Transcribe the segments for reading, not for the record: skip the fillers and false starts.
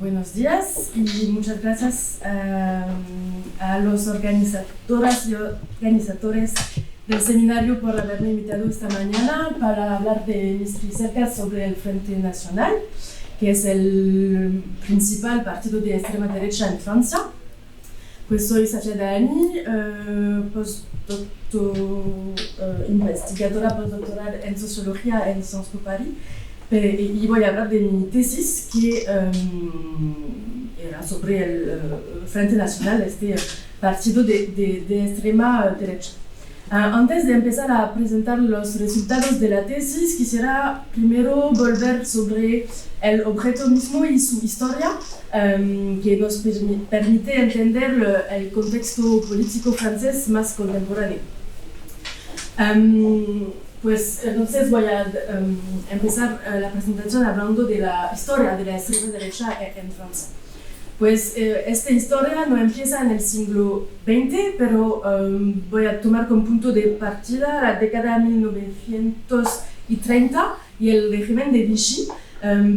Buenos días y muchas gracias a los organizadoras y organizadores del seminario por haberme invitado esta mañana para hablar de mis recercas sobre el Frente Nacional, que es el principal partido de extrema derecha en Francia. Pues soy Safia Dahani, investigadora postdoctoral en sociología en Sciences Po Paris, y voy a hablar de mi tesis que era sobre el Frente Nacional, este partido de extrema derecha. Antes de empezar a presentar los resultados de la tesis, quisiera primero volver sobre el objeto mismo y su historia, que nos permite entender el contexto político francés más contemporáneo. Pues entonces voy a empezar la presentación hablando de la historia de la extrema derecha en Francia. Pues esta historia no empieza en el siglo XX, pero voy a tomar como punto de partida la década de 1930 y el régimen de Vichy,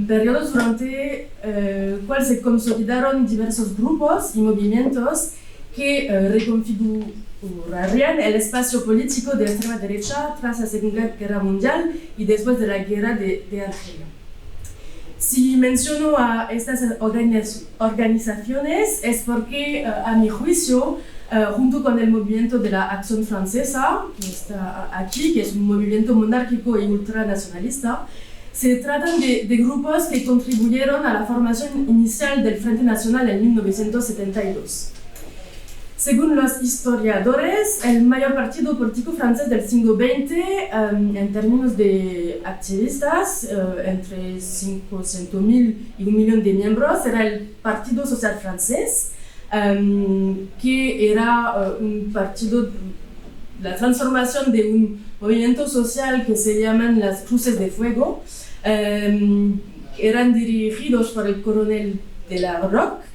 periodos durante el cual se consolidaron diversos grupos y movimientos que reconfigurarían el espacio político de extrema derecha tras la Segunda Guerra Mundial y después de la Guerra de Argelia. Si menciono a estas organizaciones es porque, a mi juicio, junto con el movimiento de la Acción Francesa, que está aquí, que es un movimiento monárquico y ultranacionalista, se tratan de grupos que contribuyeron a la formación inicial del Frente Nacional en 1972. Según los historiadores, el mayor partido político francés del siglo XX, en términos de activistas, entre 500.000 y 1 millón de miembros, era el Partido Social Francés, que era un partido, la transformación de un movimiento social que se llaman las Cruces de Fuego, eran dirigidos por el coronel de la Roque,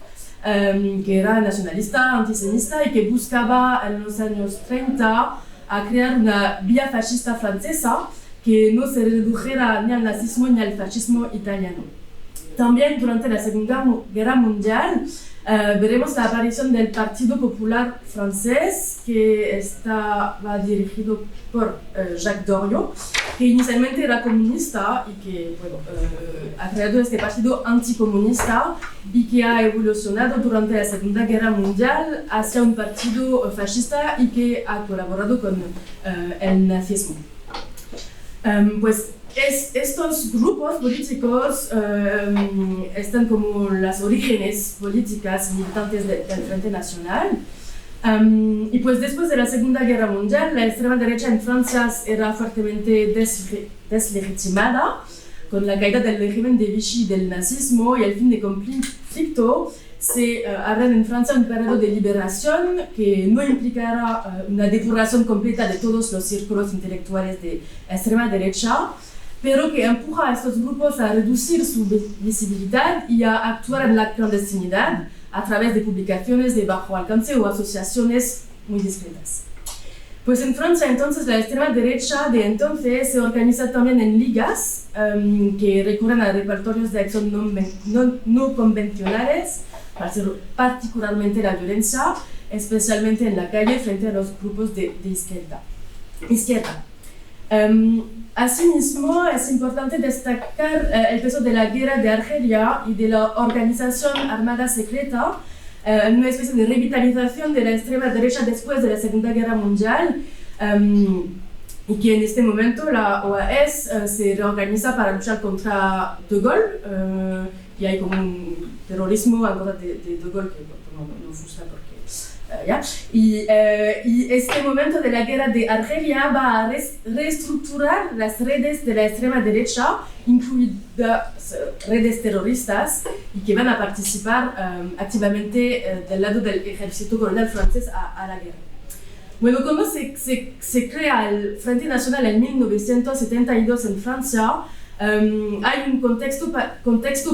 que era nacionalista, antisemita y que buscaba en los años 30 a crear una vía fascista francesa que no se redujera ni al nazismo ni al fascismo italiano. También durante la Segunda Guerra Mundial veremos la aparición del Partido Popular Francés, que estaba dirigido por Jacques Doriot, que inicialmente era comunista y que ha creado este partido anticomunista y que ha evolucionado durante la Segunda Guerra Mundial hacia un partido fascista y que ha colaborado con el nazismo. Estos grupos políticos están como las orígenes políticas militantes del Frente Nacional. Y pues después de la Segunda Guerra Mundial, la extrema derecha en Francia era fuertemente deslegitimada con la caída del régimen de Vichy y del nazismo y el fin del conflicto. Se abre en Francia un periodo de liberación que no implicará una depuración completa de todos los círculos intelectuales de extrema derecha, pero que empuja a estos grupos a reducir su visibilidad y a actuar en la clandestinidad a través de publicaciones de bajo alcance o asociaciones muy discretas. Pues en Francia entonces la extrema derecha de entonces se organiza también en ligas que recurren a repertorios de acción no convencionales, particularmente la violencia, especialmente en la calle frente a los grupos de izquierda. Asimismo, es importante destacar el peso de la guerra de Argelia y de la organización armada secreta, una especie de revitalización de la extrema derecha después de la Segunda Guerra Mundial, y que en este momento la OAS se reorganiza para luchar contra De Gaulle, y hay como un terrorismo en contra de De Gaulle que no gusta porque... Y este momento de la guerra de Argelia va a reestructurar las redes de la extrema derecha, incluidas redes terroristas, y que van a participar activamente del lado del ejército colonial francés a la guerra. Bueno, como se crea el Frente Nacional en 1972 en Francia, hay un contexto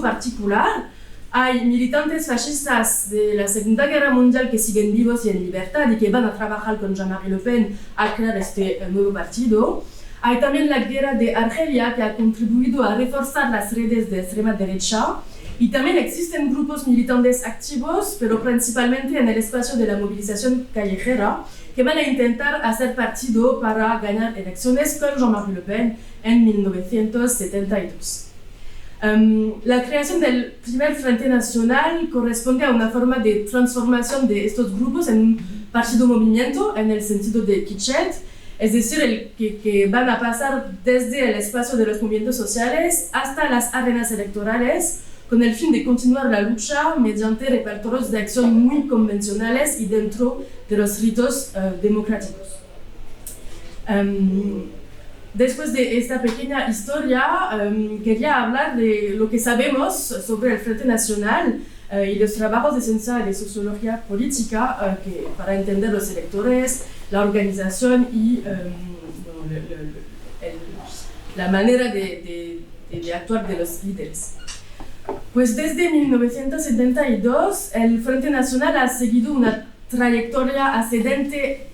particular. Hay militantes fascistas de la Segunda Guerra Mundial que siguen vivos y en libertad y que van a trabajar con Jean-Marie Le Pen a crear este nuevo partido. Hay también la guerra de Argelia que ha contribuido a reforzar las redes de extrema derecha Y también existen grupos militantes activos, pero principalmente en el espacio de la movilización callejera, que van a intentar hacer partido para ganar elecciones con Jean-Marie Le Pen en 1972. La creación del primer Frente Nacional corresponde a una forma de transformación de estos grupos en un partido-movimiento en el sentido de Kitschelt, es decir, que van a pasar desde el espacio de los movimientos sociales hasta las arenas electorales, con el fin de continuar la lucha mediante repertorios de acción muy convencionales y dentro de los ritos democráticos. Después de esta pequeña historia, quería hablar de lo que sabemos sobre el Frente Nacional y los trabajos de ciencia y de sociología política para entender los electores, la organización y la manera de actuar de los líderes. Pues desde 1972 el Frente Nacional ha seguido una trayectoria ascendente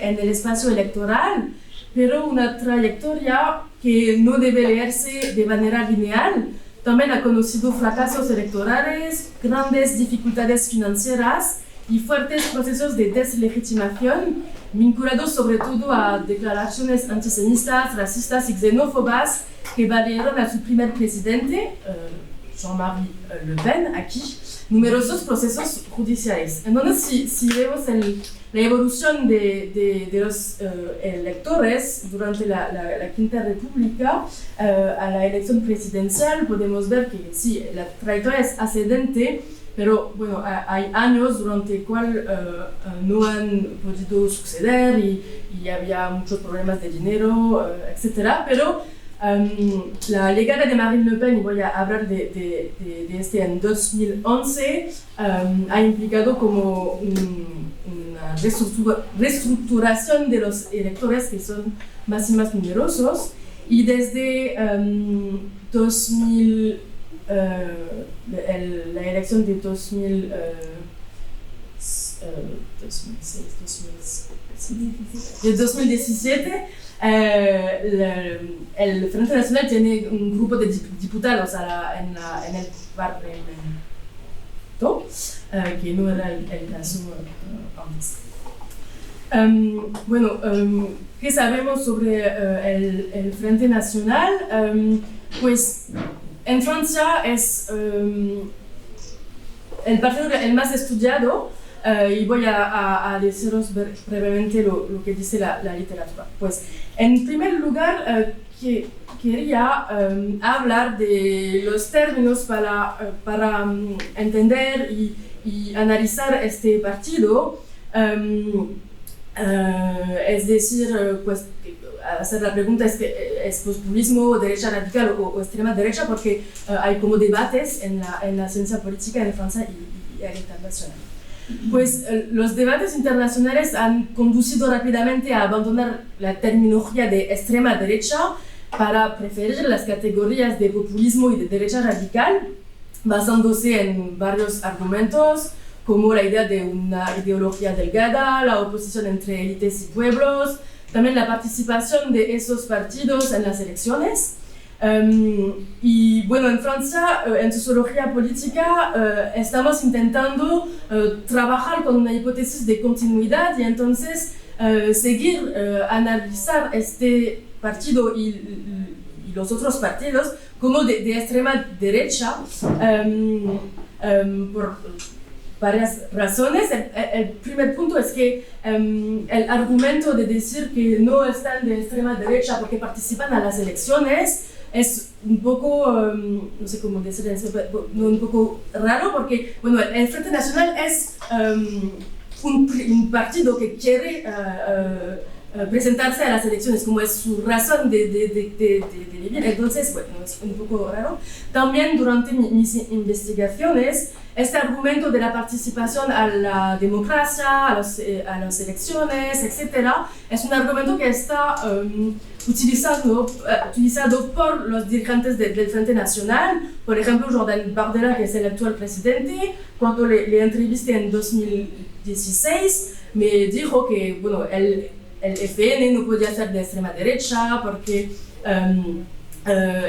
en el espacio electoral, pero una trayectoria que no debe leerse de manera lineal. También ha conocido fracasos electorales, grandes dificultades financieras y fuertes procesos de deslegitimación, vinculados sobre todo a declaraciones antisemitas, racistas y xenófobas que valieron a su primer presidente, Jean-Marie Le Pen, aquí, numerosos procesos judiciales. Entonces, si vemos la evolución de los electores durante la Quinta República a la elección presidencial, podemos ver que sí, la trayectoria es ascendente, pero bueno, hay años durante los cuales no han podido suceder y había muchos problemas de dinero, etc. Pero la llegada de Marine Le Pen, y voy a hablar de este en 2011, ha implicado como una reestructuración de los electores que son más y más numerosos, y desde 2000, la elección de 2017, el Frente Nacional tiene un grupo de diputados en el Parlamento, que no era el caso antes. Bueno, ¿qué sabemos sobre el Frente Nacional? Pues en Francia es el partido el más estudiado, y voy a deciros brevemente lo que dice la literatura. Pues, en primer lugar, quería hablar de los términos para entender y analizar este partido. Es decir, pues, hacer la pregunta ¿es populismo, derecha radical o extrema derecha? Porque hay como debates en la ciencia política en Francia y a internacional. Pues los debates internacionales han conducido rápidamente a abandonar la terminología de extrema derecha para preferir las categorías de populismo y de derecha radical, basándose en varios argumentos, como la idea de una ideología delgada, la oposición entre élites y pueblos, también la participación de esos partidos en las elecciones. Y bueno, en Francia, en sociología política, estamos intentando trabajar con una hipótesis de continuidad y entonces analizar este partido y los otros partidos como de extrema derecha por varias razones. El primer punto es que el argumento de decir que no están de extrema derecha porque participan a las elecciones es un poco, no sé cómo decir, un poco raro, porque bueno, el Frente Nacional es un partido que quiere presentarse a las elecciones, como es su razón de vivir. Entonces, bueno, es un poco raro. También durante mis investigaciones, este argumento de la participación a la democracia, a las elecciones, etc., es un argumento que está utilizado por los dirigentes del Frente Nacional. Por ejemplo, Jordan Bardella, que es el actual presidente, cuando le entrevisté en 2016, me dijo que bueno, el FN no podía ser de extrema derecha porque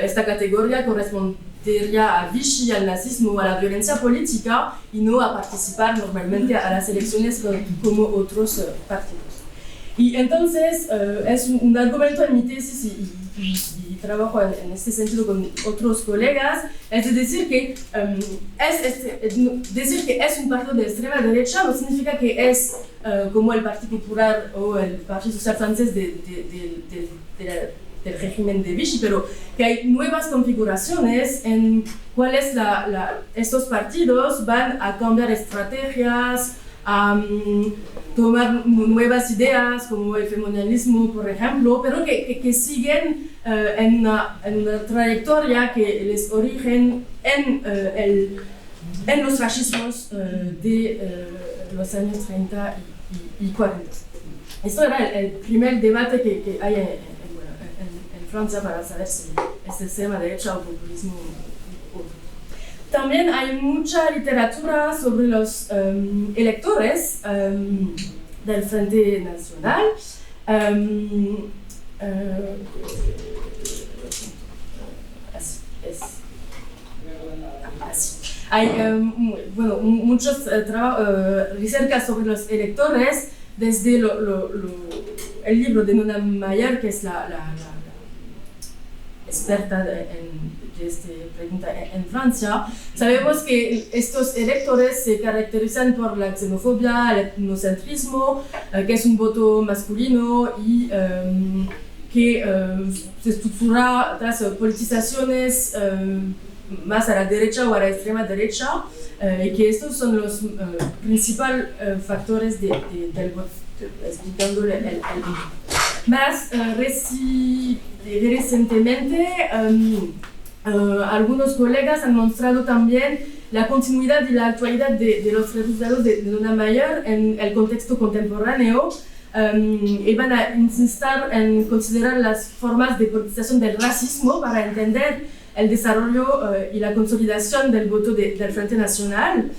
esta categoría correspondía diría a Vichy, al nazismo, a la violencia política y no a participar normalmente a las elecciones como otros partidos. Y entonces es un argumento en mi tesis y trabajo en este sentido con otros colegas, es decir que decir que es un partido de extrema derecha no significa que es como el Partido Popular o el Partido Social francés del régimen de Vichy, pero que hay nuevas configuraciones en cuáles estos partidos van a cambiar estrategias, a tomar nuevas ideas como el feminismo, por ejemplo, pero que siguen en una trayectoria que les origen en los fascismos de los años 30 y 40. Esto era el primer debate que hay en Francia para saber si es extrema derecha o populismo. También hay mucha literatura sobre los electores del Frente Nacional. Hay muchos recercas sobre los electores desde el libro de Nona Mayer, que es la experta de esta pregunta en Francia. Sabemos que estos electores se caracterizan por la xenofobia, el etnocentrismo, que es un voto masculino y que se estructura tras politizaciones más a la derecha o a la extrema derecha, y que estos son los principales factores del voto, explicándole el más recientemente, algunos colegas han mostrado también la continuidad y la actualidad de los resultados de Nona Mayer en el contexto contemporáneo, y van a insistir en considerar las formas de politización del racismo para entender el desarrollo y la consolidación del voto del Frente Nacional.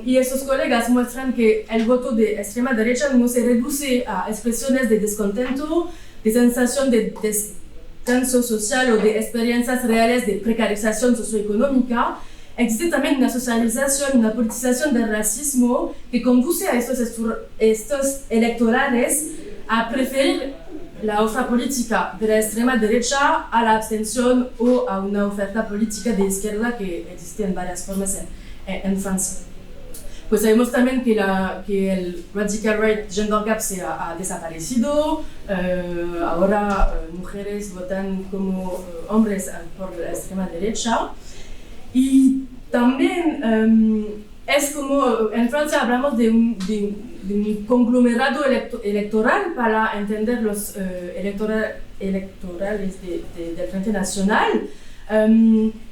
Y estos colegas muestran que el voto de extrema derecha no se reduce a expresiones de descontento, de sensación de descanso social o de experiencias reales de precarización socioeconómica. Existe también una socialización, una politización del racismo que conduce a estos electorales a preferir la oferta política de la extrema derecha a la abstención o a una oferta política de izquierda que existe en varias formas en Francia. Pues sabemos también que el radical right gender gap se ha desaparecido. Ahora mujeres votan como hombres por la extrema derecha. Y también es como en Francia hablamos de un conglomerado electoral para entender los electorales del Frente Nacional.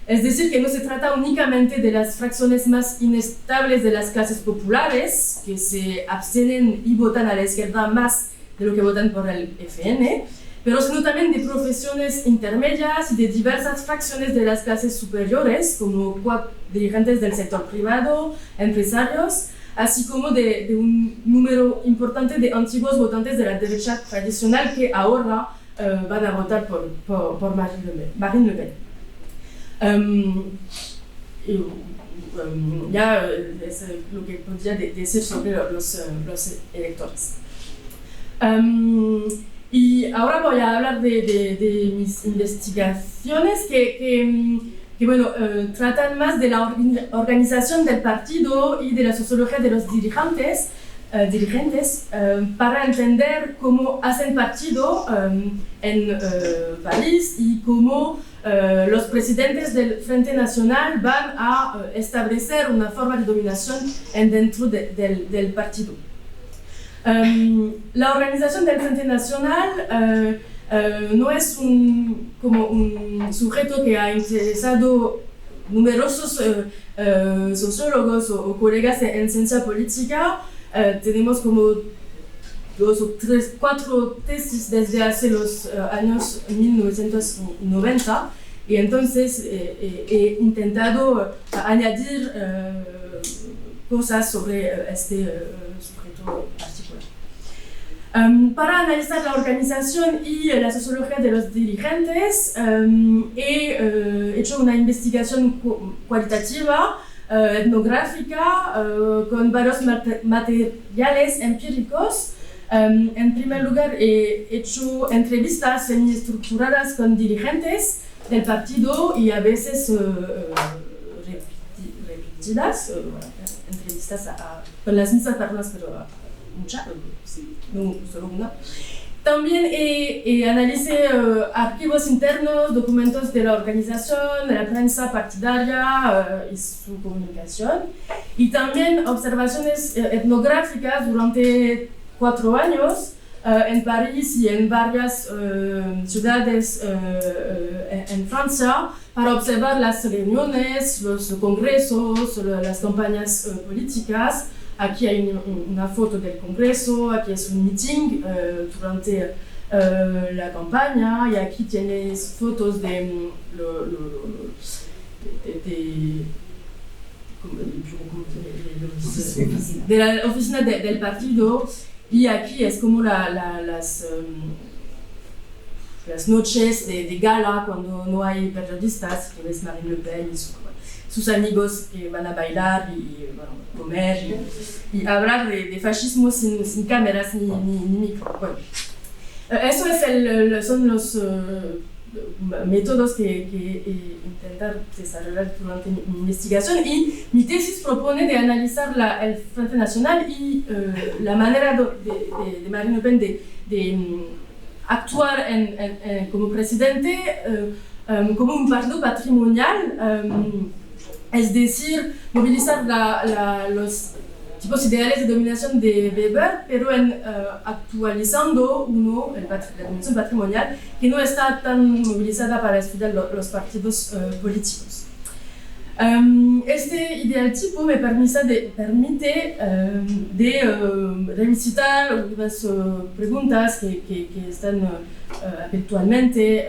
Es decir, que no se trata únicamente de las fracciones más inestables de las clases populares, que se abstienen y votan a la izquierda más de lo que votan por el FN, pero sino también de profesiones intermedias y de diversas fracciones de las clases superiores, como dirigentes del sector privado, empresarios, así como de un número importante de antiguos votantes de la derecha tradicional que ahora van a votar por Marine Le Pen. Ya es lo que podría decir sobre los electores. Y ahora voy a hablar de mis investigaciones que tratan más de la organización del partido y de la sociología de los dirigentes para entender cómo hacen partido en París y cómo los presidentes del Frente Nacional van a establecer una forma de dominación dentro del partido. La organización del Frente Nacional no es como un sujeto que ha interesado numerosos sociólogos o colegas en ciencia política. Tenemos como 2 o 3, 4 tesis desde hace los años 1990 y entonces he intentado añadir cosas sobre este sujeto particular. Para analizar la organización y la sociología de los dirigentes, he hecho una investigación cualitativa, etnográfica, con varios materiales empíricos. En primer lugar, he hecho entrevistas semiestructuradas con dirigentes del partido y a veces repetidas, entrevistas con las mismas personas, pero muchas, no solo una. También analicé archivos internos, documentos de la organización, de la prensa partidaria y su comunicación, y también observaciones etnográficas durante 4 años en París y en varias ciudades en Francia para observar las reuniones, los congresos, las campañas políticas. Aquí hay una foto del congreso, aquí es un meeting durante la campaña, y aquí tienes fotos de la oficina del partido, y aquí es como las noches de gala cuando no hay periodistas, que ves Marine Le Pen y sus amigos que van a bailar y bueno, comer y hablar de fascismo sin cámaras ni micro. Bueno, eso son los métodos que intentar desarrollar durante mi investigación, y mi tesis propone de analizar el Frente Nacional y la manera de Marine Le Pen de actuar como presidente como un partido patrimonial. Es decir, movilizar los tipos ideales de dominación de Weber, pero actualizando la dominación patrimonial, que no está tan movilizada para estudiar los partidos políticos. Este ideal tipo me permite revisitar algunas preguntas que están habitualmente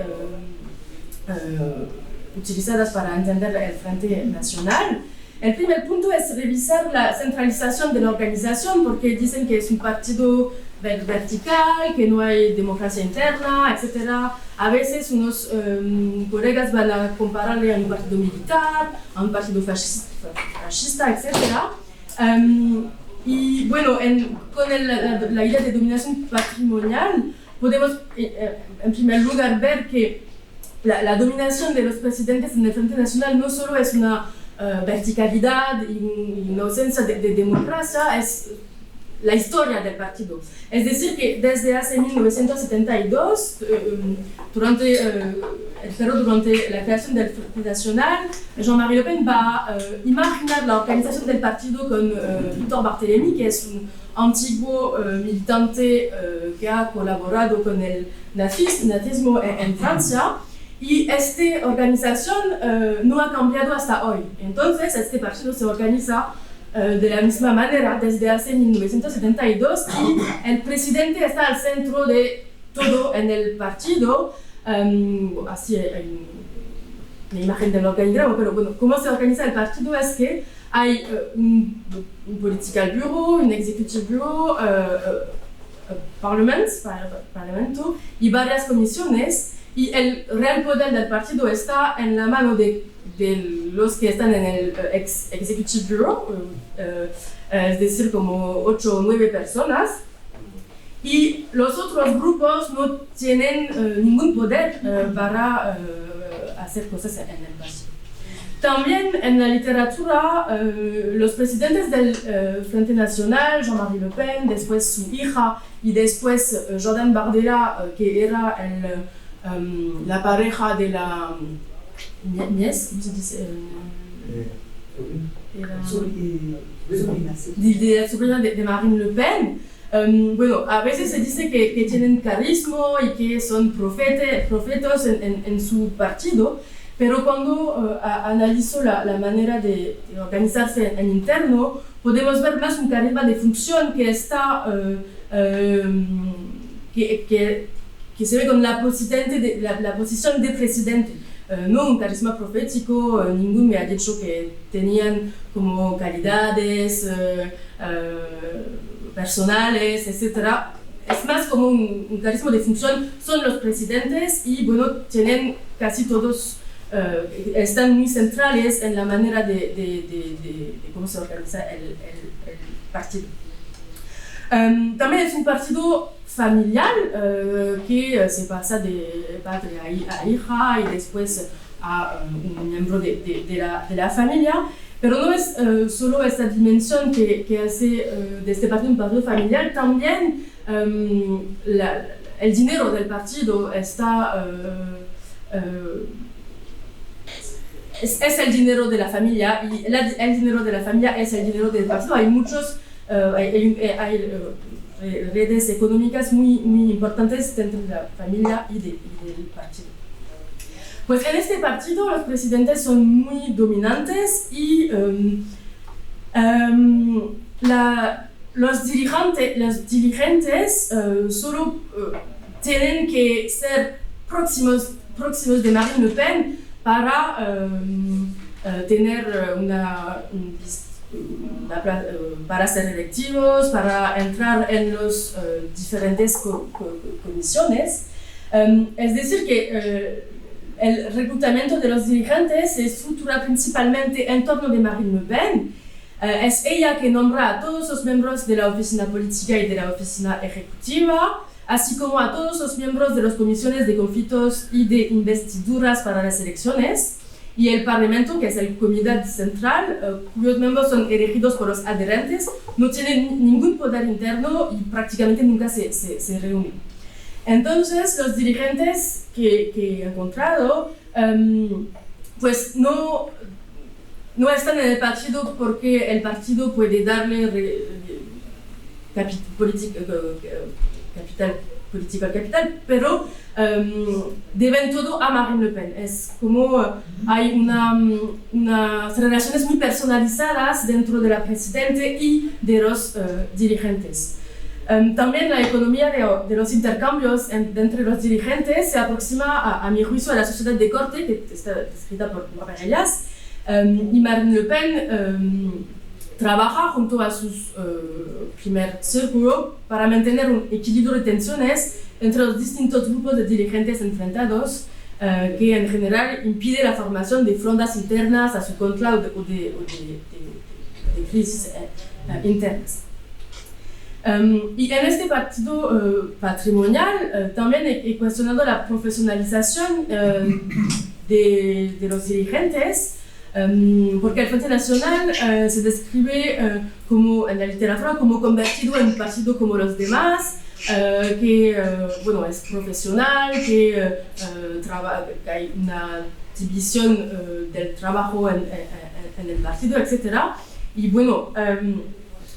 utilizadas para entender el Frente Nacional. El primer punto es revisar la centralización de la organización, porque dicen que es un partido vertical, que no hay democracia interna, etc. A veces unos colegas van a compararle a un partido militar, a un partido fascista, etc. Y bueno, con la idea de dominación patrimonial, podemos en primer lugar ver que la dominación de los presidentes en el Frente Nacional no solo es una verticalidad y una ausencia de democracia, es la historia del partido. Es decir, que desde hace 1972, durante la creación del Frente Nacional, Jean-Marie Le Pen va a imaginar la organización del partido con Victor Barthélemy, que es un antiguo militante que ha colaborado con el nazismo en Francia. Y esta organización no ha cambiado hasta hoy. Entonces, este partido se organiza de la misma manera desde hace 1972, y el presidente está al centro de todo en el partido. Así hay una imagen del organigrama, pero bueno, cómo se organiza el partido es que hay un political bureau, un executive bureau, parlamento y varias comisiones. Y el real poder del partido está en la mano de los que están en el Executive Bureau, es decir, como 8 o 9 personas. Y los otros grupos no tienen ningún poder para hacer cosas en el partido. También en la literatura, los presidentes del Frente Nacional, Jean-Marie Le Pen, después su hija, y después Jordan Bardella, que era la pareja de la nièce, ¿cómo se dice? De la sobrina de Marine Le Pen. Bueno, a veces se dice que tienen carisma y que son profetas en su partido, pero cuando analizo la manera de organizarse en interno, podemos ver más un carisma de función que está que se ve con la posición de presidente, no un carisma profético. Ninguno me ha dicho que tenían como calidades personales, etc. es más como un carisma de función, son los presidentes y bueno, tienen casi todos, están muy centrales en la manera de cómo se organiza el partido. También es un partido familiar que se pasa de padre a hija y después a un miembro de la familia, pero no es solo esta dimensión que hace de este partido un partido familiar, también el dinero del partido está... es el dinero de la familia y el dinero de la familia es el dinero del partido. Hay muchos hay redes económicas muy importantes dentro de la familia y del partido. Pues en este partido los presidentes son muy dominantes y los dirigentes solo tienen que ser próximos de Marine Le Pen para tener para ser electivos, para entrar en las diferentes comisiones. Es decir, que el reclutamiento de los dirigentes se estructura principalmente en torno de Marine Le Pen. Es ella que nombra a todos los miembros de la oficina política y de la oficina ejecutiva, así como a todos los miembros de las comisiones de conflictos y de investiduras para las elecciones. Y el Parlamento, que es el comité central, cuyos miembros son elegidos por los adherentes, no tiene ningún poder interno y prácticamente nunca se reúnen. Entonces, los dirigentes que he encontrado, pues no están en el partido porque el partido puede darle capital político al capital, pero deben todo a Marine Le Pen. Es como hay unas relaciones muy personalizadas dentro de la presidenta y de los dirigentes. También la economía de los intercambios entre los dirigentes se aproxima, a mi juicio, a la sociedad de corte, que está descrita por ellas, y Marine Le Pen trabaja junto a su primer círculo para mantener un equilibrio de tensiones entre los distintos grupos de dirigentes enfrentados, que en general impide la formación de frondas internas a su contra o de crisis internas. Y en este partido patrimonial también he cuestionado la profesionalización de los dirigentes, porque el Frente Nacional se describe como, en la literatura como convertido en un partido como los demás, que bueno, es profesional, que hay una división del trabajo en el partido, etc. Y bueno,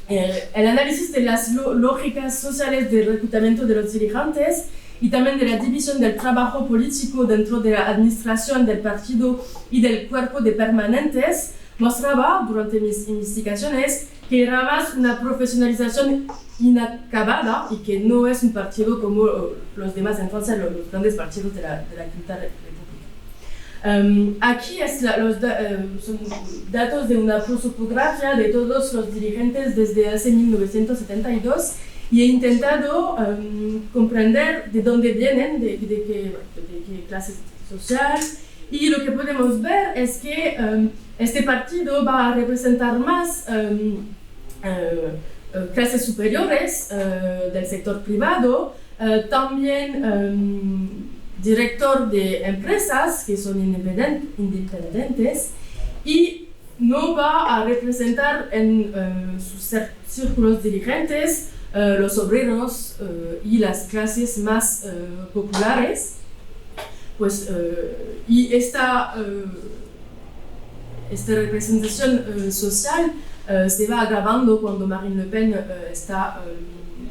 el análisis de las lógicas sociales del reclutamiento de los dirigentes y también de la división del trabajo político dentro de la administración del partido y del cuerpo de permanentes mostraba durante mis investigaciones que era más una profesionalización inacabada y que no es un partido como los demás en Francia, los grandes partidos de la Quinta República. Aquí son datos de una prosopografía de todos los dirigentes desde hace 1972 y he intentado comprender de dónde vienen, de qué clase social, y lo que podemos ver es que este partido va a representar más clases superiores del sector privado, también director de empresas que son independientes, y no va a representar en sus círculos dirigentes los obreros y las clases más populares. Pues, y esta representación social se va agravando cuando Marine Le Pen está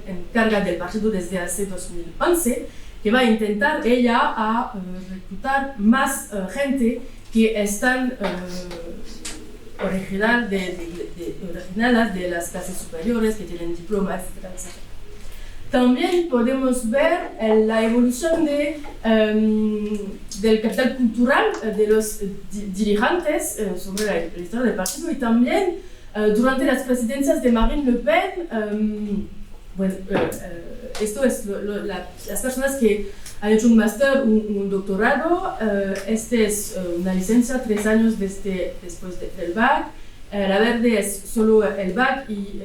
en carga del partido desde hace 2011, que va a intentar ella a reclutar más gente que están originadas de las clases superiores, que tienen diplomas, etc. También podemos ver la evolución del capital cultural de los dirigentes sobre la historia del partido, y también durante las presidencias de Marine Le Pen bueno, esto es las personas que han hecho un máster, un doctorado. Este es una licencia, 3 años después del BAC. La verde es solo el BAC y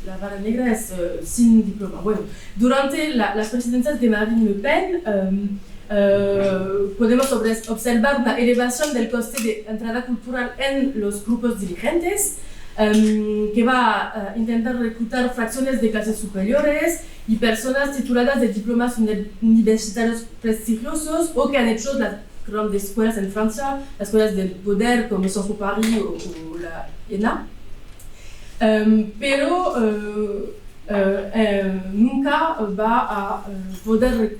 la vara negra es sin diploma. Bueno, durante las presidencias de Marine Le Pen podemos observar una elevación del coste de entrada cultural en los grupos dirigentes, que va a intentar reclutar fracciones de clases superiores y personas tituladas de diplomas universitarios prestigiosos o que han hecho las grandes escuelas en Francia, las escuelas del poder como Sciences Po Paris o la ENA. Pero nunca va a poder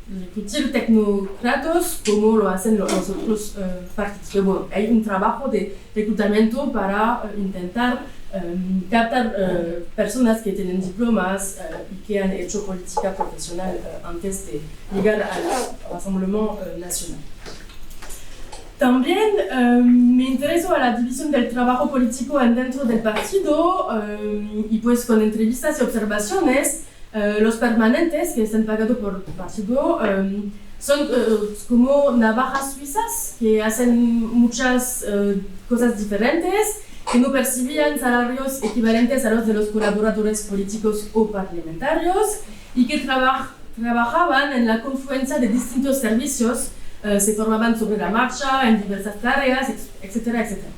reclutar tecnócratas como lo hacen los otros partidos. Pero bueno, hay un trabajo de reclutamiento para intentar captar personas que tienen diplomas y que han hecho política profesional antes de llegar al Rassemblement Nacional. También me interesó a la división del trabajo político dentro del partido y pues con entrevistas y observaciones. Los permanentes que están pagados por el partido son como navajas suizas que hacen muchas cosas diferentes, que no percibían salarios equivalentes a los de los colaboradores políticos o parlamentarios y que trabajaban en la confluencia de distintos servicios, se formaban sobre la marcha en diversas tareas, etcétera, etcétera.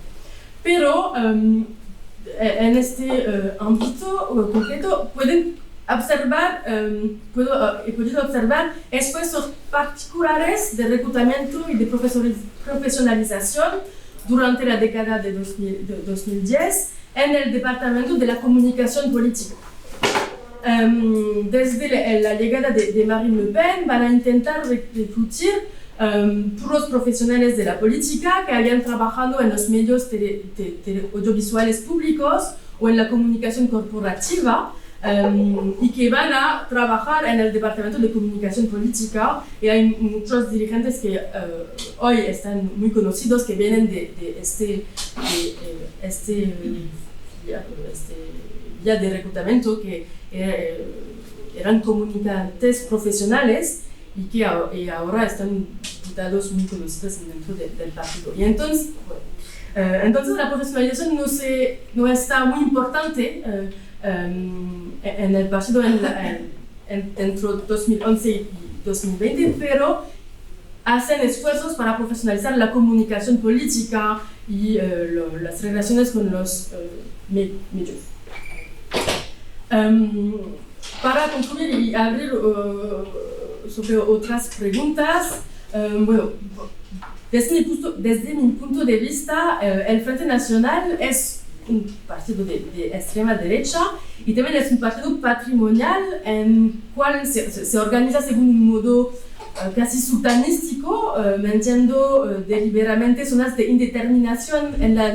Pero en este ámbito concreto pueden observar, he podido observar esfuerzos particulares de reclutamiento y de profesionalización durante la década de 2010 en el departamento de la comunicación política. Desde la llegada de Marine Le Pen van a intentar reclutar puros profesionales de la política que habían trabajado en los medios audiovisuales públicos o en la comunicación corporativa, y que van a trabajar en el departamento de comunicación política, y hay muchos dirigentes que hoy están muy conocidos que vienen de vía de reclutamiento, que eran comunicantes profesionales y que ahora están diputados muy conocidos dentro del partido. Y entonces, entonces la profesionalización no está muy importante en el partido entre 2011 y 2020, pero hacen esfuerzos para profesionalizar la comunicación política y las relaciones con los medios. Para concluir y abrir sobre otras preguntas, bueno, desde mi punto de vista, el Frente Nacional es un partido de extrema derecha y también es un partido patrimonial en cual se organiza según un modo casi sultanístico, manteniendo deliberadamente zonas de indeterminación en la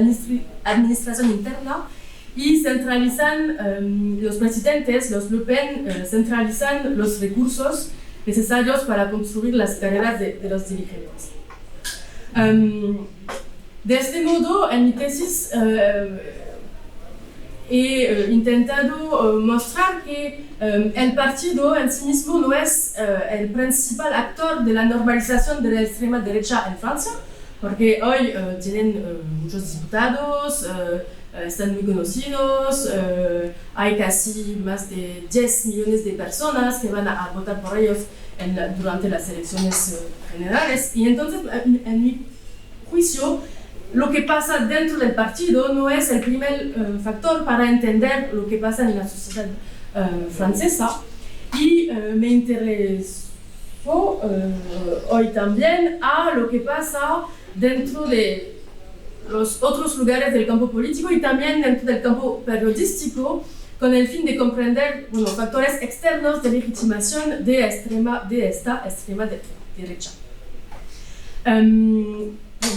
administración interna, y centralizan los presidentes, los Le Pen, centralizan los recursos necesarios para construir las carreras de los dirigentes. De este modo, en mi tesis he intentado mostrar que el partido en sí mismo no es el principal actor de la normalización de la extrema derecha en Francia, porque hoy tienen muchos diputados, están muy conocidos, hay casi más de 10 millones de personas que van a votar por ellos durante las elecciones generales, y entonces, en mi juicio, lo que pasa dentro del partido no es el primer factor para entender lo que pasa en la sociedad francesa, y me interesó hoy también a lo que pasa dentro de los otros lugares del campo político y también dentro del campo periodístico, con el fin de comprender factores externos de legitimación de esta extrema derecha.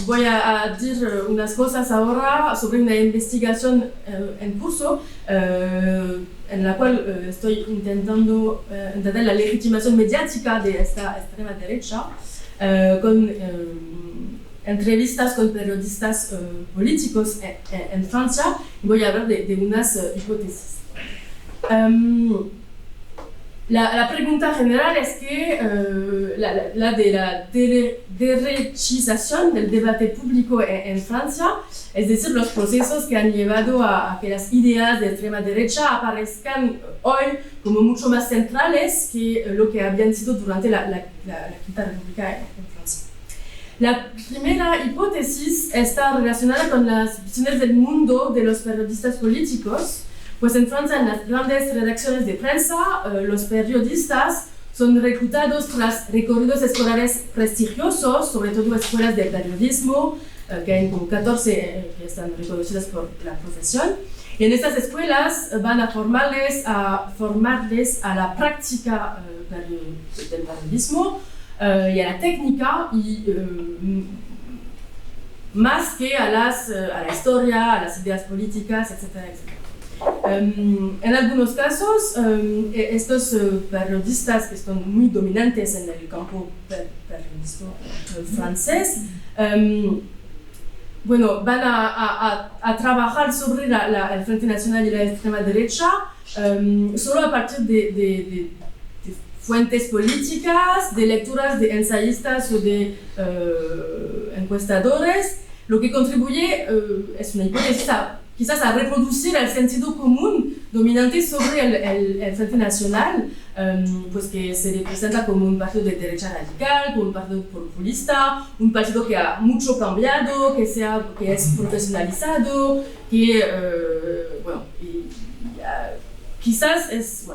Voy a decir unas cosas ahora sobre una investigación en curso en la cual estoy intentando entender la legitimación mediática de esta extrema derecha con entrevistas con periodistas políticos en Francia. Voy a hablar de unas hipótesis. La pregunta general es que la de la derechización del debate público en Francia, es decir, los procesos que han llevado a que las ideas de extrema derecha aparezcan hoy como mucho más centrales que lo que habían sido durante la Quinta República en Francia. La primera hipótesis está relacionada con las visiones del mundo de los periodistas políticos. Pues en Francia, en las grandes redacciones de prensa, los periodistas son reclutados tras recorridos escolares prestigiosos, sobre todo escuelas de periodismo, que hay como 14 que están reconocidas por la profesión. Y en estas escuelas van a formarles a la práctica del periodismo y a la técnica, y más que a la historia, a las ideas políticas, etcétera, etcétera. En algunos casos, estos periodistas que son muy dominantes en el campo periodístico francés, van a trabajar sobre el Frente Nacional y la extrema derecha solo a partir de fuentes políticas, de lecturas de ensayistas o de encuestadores, lo que contribuye, es una hipótesis, quizás a reproducir el sentido común dominante sobre el Frente Nacional, pues que se representa como un partido de derecha radical, como un partido populista, un partido que ha mucho cambiado, que es profesionalizado, que, quizás es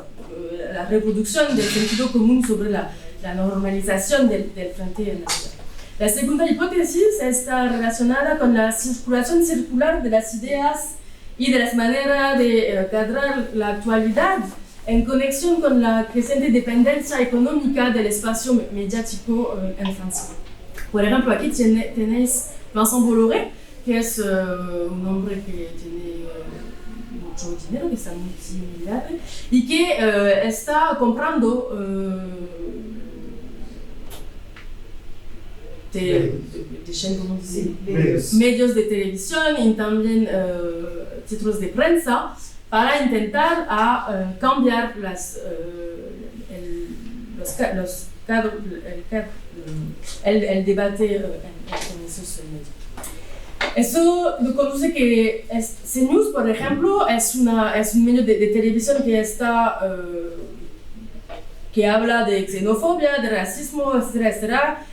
la reproducción del sentido común sobre la normalización del Frente Nacional. La segunda hipótesis está relacionada con la circulación circular de las ideas y de las maneras de cadrar la actualidad en conexión con la creciente dependencia económica del espacio mediático en Francia. Por ejemplo, aquí tenéis Vincent Bolloré, que es un hombre que tiene mucho dinero, que está multimillonario, y que está comprando medios de televisión y también títulos de prensa para intentar cambiar el debate en esos medios. Eso lo conduce que CNews, por ejemplo, es un medio de televisión que habla de xenofobia, de racismo, etcétera, etcétera,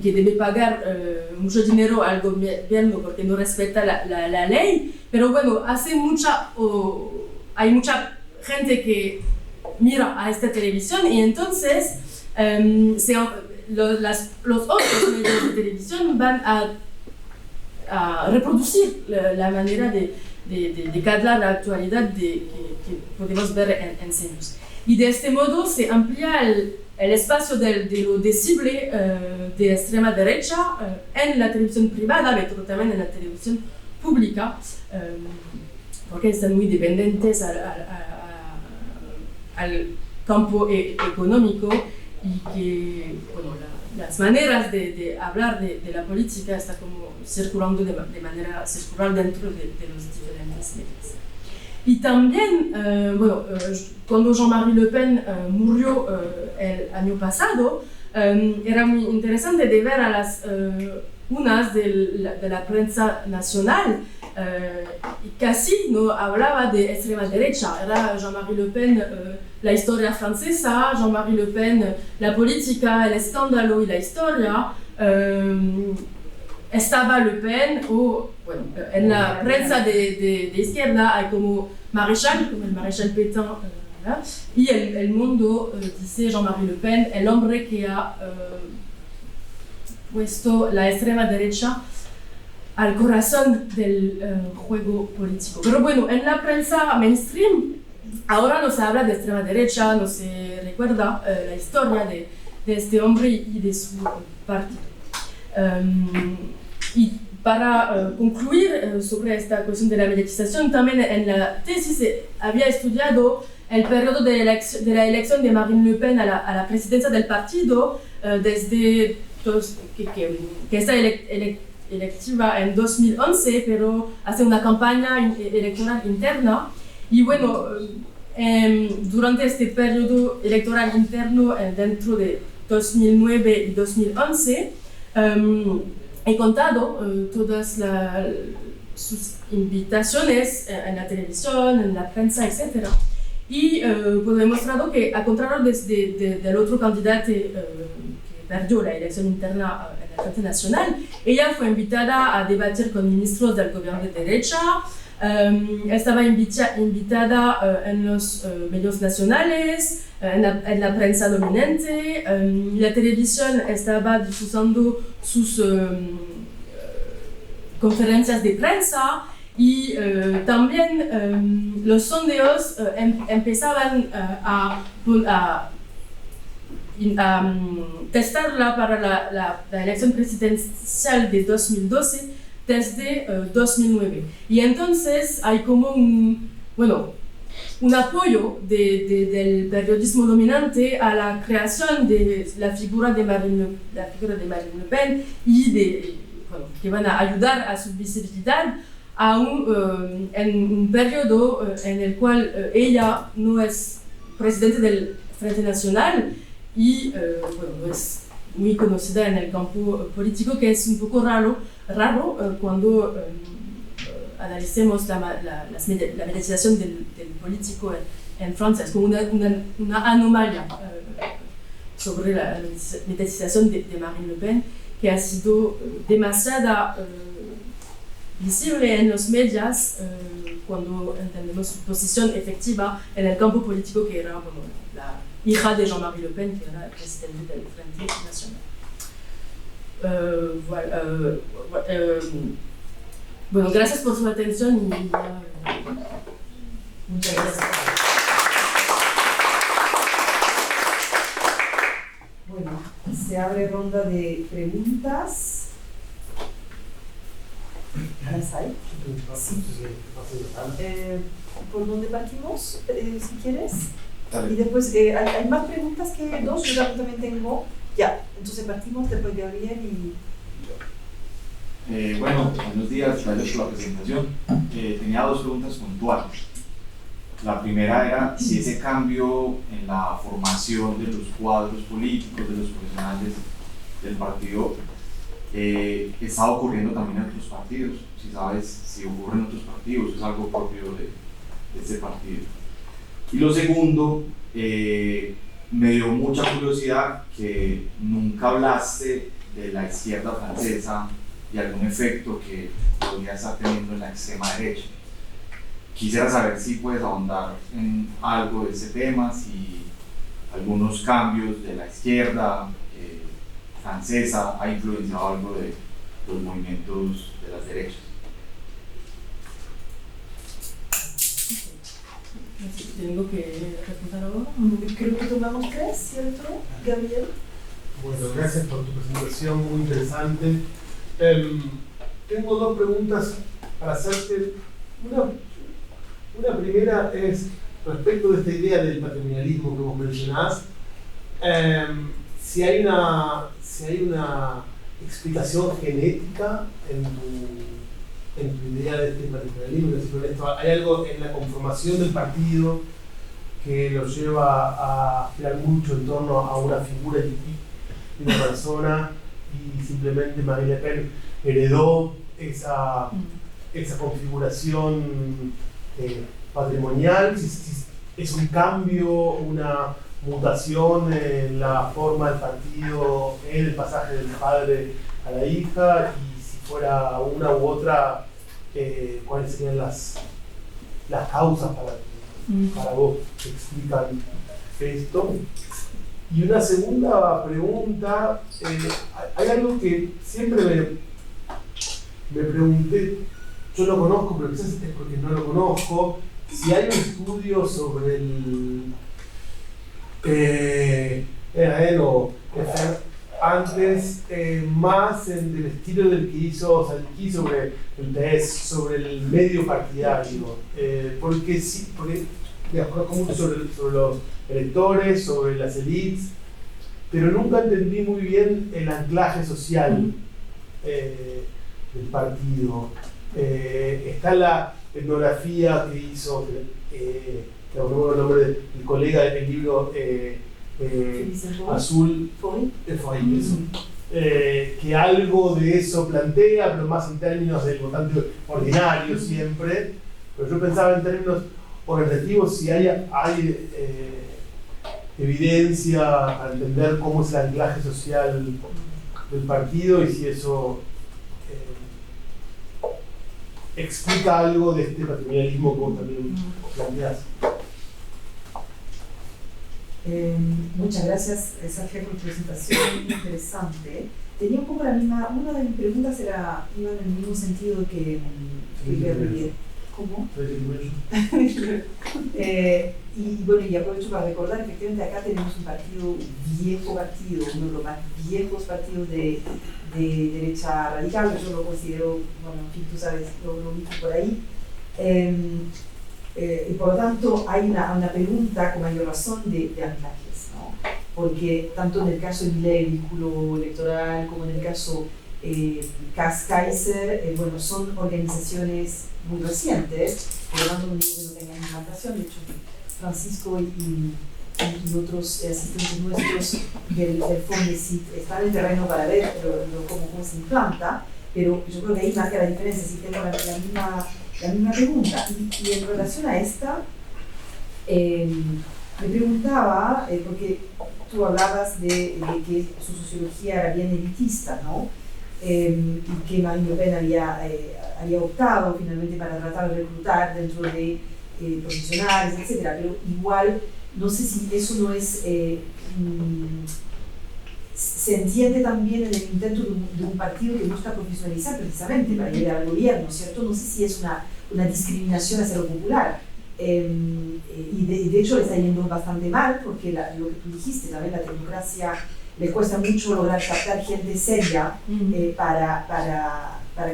que debe pagar mucho dinero al gobierno porque no respeta la ley, pero bueno, hay mucha gente que mira a esta televisión y entonces los otros medios de televisión van a reproducir la manera de cadrar la actualidad que podemos ver en CNews. Y de este modo se amplía el espacio de lo decible de extrema derecha en la televisión privada, pero también en la televisión pública, porque están muy dependientes al campo económico y que las maneras de hablar de la política están como circulando de manera circular dentro de los diferentes medios. Y también, cuando Jean-Marie Le Pen murió el año pasado, era muy interesante de ver a las unas de la prensa nacional y casi no hablaba de extrema derecha. Era Jean-Marie Le Pen la historia francesa, Jean-Marie Le Pen la política, el escándalo y la historia. Estaba Le Pen en la prensa de izquierda hay como el Maréchal Pétain, y el mundo dice Jean-Marie Le Pen, el hombre que ha puesto la extrema derecha al corazón del juego político. Pero bueno, en la prensa mainstream ahora no se habla de extrema derecha, no se recuerda la historia de este hombre y de su partido. Y para concluir sobre esta cuestión de la mediatización, también en la tesis había estudiado el periodo de la elección de Marine Le Pen a la presidencia del partido desde que está electiva en 2011, pero hace una campaña electoral interna. Y bueno, durante este periodo electoral interno dentro de 2009 y 2011, he contado todas sus invitaciones en la televisión, en la prensa, etc. Y pues he demostrado que, al contrario del otro candidato que perdió la elección interna en el Frente Nacional, ella fue invitada a debatir con ministros del gobierno de derecha, estaba invitada en los medios nacionales, en la prensa dominante, la televisión estaba difundiendo sus conferencias de prensa y también los sondeos empezaban a testarla para la elección presidencial de 2012 desde 2009. Y entonces hay como un apoyo del periodismo dominante a la creación de la figura de Marine Le Pen y que van a ayudar a su visibilidad en un periodo en el cual ella no es presidente del Frente Nacional y no es muy conocida en el campo político, que es un poco raro cuando analicemos la mediatización del político en Francia. Es como una anomalía sobre la mediatización de Marine Le Pen, que ha sido demasiado visible en los medios cuando entendemos su posición efectiva en el campo político, que era la hija de Jean-Marie Le Pen, que era el presidente del Frente Nacional. Bueno, gracias por su atención y muchas gracias. Bueno, se abre ronda de preguntas. ¿Las hay? Sí. ¿Por dónde partimos? Si quieres. Y después, hay más preguntas que dos, yo también tengo. Ya, entonces partimos después de Gabriel y... Bueno, buenos días, gracias por la presentación. Tenía dos preguntas puntuales. La primera era si ese cambio en la formación de los cuadros políticos, de los profesionales del partido, está ocurriendo también en otros partidos. Si sabes si ocurre en otros partidos, es algo propio de este partido. Y lo segundo, me dio mucha curiosidad que nunca hablaste de la izquierda francesa y algún efecto que podría estar teniendo en la extrema derecha. Quisiera saber si puedes ahondar en algo de ese tema, si algunos cambios de la izquierda francesa ha influenciado algo de los movimientos de las derechas. Tengo que responder ahora. Creo que tomamos tres, ¿cierto, Gabriel? Bueno, gracias por tu presentación, muy interesante. Tengo dos preguntas para hacerte. Una primera es respecto de esta idea del patrimonialismo que vos mencionás. Si hay una explicación genética en tu idea de este patrimonialismo, ¿hay algo en la conformación del partido que lo lleva a girar mucho en torno a una figura de una persona y simplemente Marine Le Pen heredó esa configuración patrimonial? Si es un cambio, una mutación en la forma del partido, en el pasaje del padre a la hija, y si fuera una u otra, ¿cuáles serían las causas para vos que explican esto? Y una segunda pregunta, hay algo que siempre me pregunté, yo lo conozco, pero quizás es porque no lo conozco, si hay un estudio sobre el antes, más del estilo del que hizo Sarkozy sobre el PS, sobre el medio partidario, porque conozco mucho sobre los electores, sobre las élites, pero nunca entendí muy bien el anclaje social del partido. Está etnografía que hizo, que no me acuerdo el nombre del colega del libro Azul de Foy, eso. Que algo de eso plantea, pero más en términos del votante ordinario siempre. Pero yo pensaba en términos organizativos, si hay evidencia para entender cómo es el anclaje social del partido y si eso explica algo de este patrimonialismo como también planteas. Muchas gracias, Sergio, por tu presentación, muy interesante. Tenía un poco la misma, una de mis preguntas iba en el mismo sentido que Gabriel. ¿Cómo? Y bueno, y aprovecho para recordar, efectivamente acá tenemos un viejo partido, uno de los más viejos partidos de derecha radical, yo lo considero, bueno, en fin, tú sabes, lo mismo por ahí. Y por lo tanto hay una pregunta con mayor razón de anclajes, ¿no? Porque tanto en el caso de Milei, el vínculo electoral, como en el caso Kass-Kaiser, bueno, son organizaciones muy recientes, por lo tanto no digo que no tengan implantación. De hecho Francisco y otros asistentes nuestros del Fondesit están en el terreno para ver cómo se implanta, pero yo creo que ahí marca la diferencia, si tengo la misma pregunta. Y en relación a esta, me preguntaba, porque tú hablabas de que su sociología era bien elitista, ¿no? Y que Marine Le Pen había optado finalmente para tratar de reclutar dentro de profesionales, etc. Pero igual, no sé si eso no es... se entiende también en el intento de un partido que busca profesionalizar precisamente para llegar al gobierno, ¿cierto? No sé si es una discriminación hacia lo popular. Y de hecho le está yendo bastante mal, porque lo que tú dijiste, también la tecnocracia le cuesta mucho lograr captar gente seria para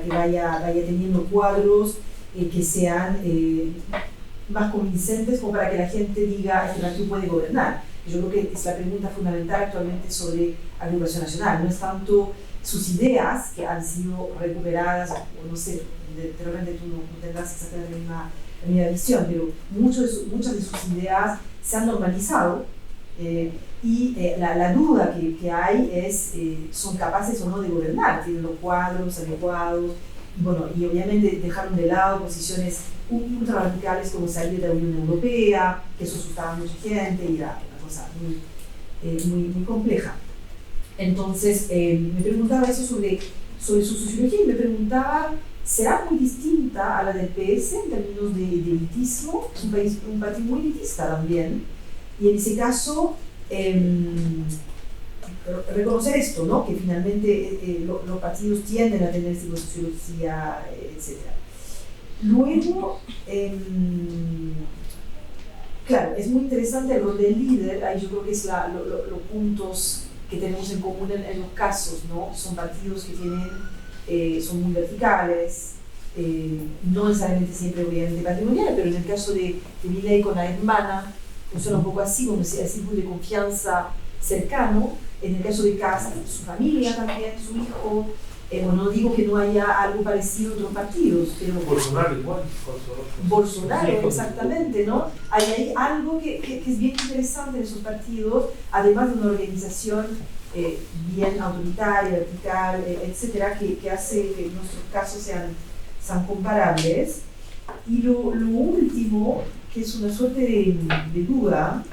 que vaya teniendo cuadros que sean más convincentes, como para que la gente diga, este partido puede gobernar. Yo creo que es la pregunta fundamental actualmente sobre Agrupación Nacional. No es tanto sus ideas que han sido recuperadas, o no sé, de repente tú no tendrás exactamente la misma visión, pero muchas de sus ideas se han normalizado. Y la duda que hay es, ¿son capaces o no de gobernar? ¿Tienen los cuadros adecuados? Y bueno, y obviamente dejaron de lado posiciones ultra radicales como salir de la Unión Europea, que eso asustaba a mucha gente y era una cosa muy compleja. Entonces, me preguntaba eso sobre su sociología y me preguntaba, ¿será muy distinta a la del PS en términos de elitismo? Es un partido muy elitista también. Y en ese caso, reconocer esto, ¿no? Que finalmente los partidos tienden a tener sociología, etc. Luego, claro, es muy interesante el rol del líder. Ahí yo creo que es los puntos que tenemos en común en los casos, ¿no? Son partidos que son muy verticales, no necesariamente siempre obviamente patrimoniales, pero en el caso de Milei con la hermana, funciona un poco así, como si el círculo de confianza cercano. En el caso de Kass, su familia también, su hijo. Bueno, no digo que no haya algo parecido en otros partidos, pero... Bolsonaro igual. Bolsonaro, exactamente, ¿no? Hay algo que es bien interesante en esos partidos, además de una organización bien autoritaria, vertical, etcétera, que hace que nuestros casos sean comparables. Y lo último, que es una suerte de duda,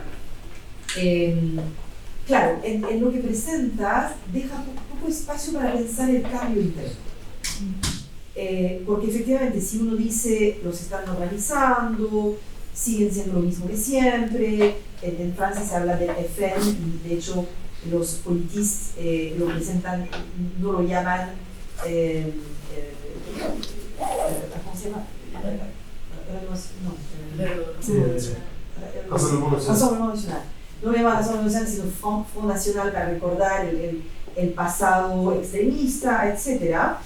claro, en lo que presentas deja poco espacio para pensar el cambio interno. Porque efectivamente, si uno dice los están organizando, siguen siendo lo mismo que siempre, en Francia se habla del FN, y de hecho los politistas lo presentan, no lo llaman, ¿cómo se llama? Rassemblement Nacional. No me llaman Rassemblement Nacional, sino Front Nacional, para recordar el pasado extremista, etc.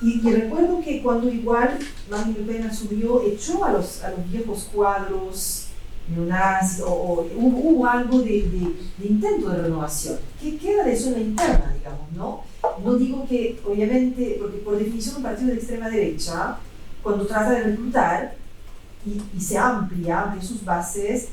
Y recuerdo que cuando igual Marine Le Pen asumió, echó a los viejos cuadros neonazis, o hubo algo de intento de renovación. ¿Qué queda de eso en la interna, digamos, no? No digo que, obviamente, porque por definición un partido de extrema derecha, cuando trata de reclutar y se amplía sus bases,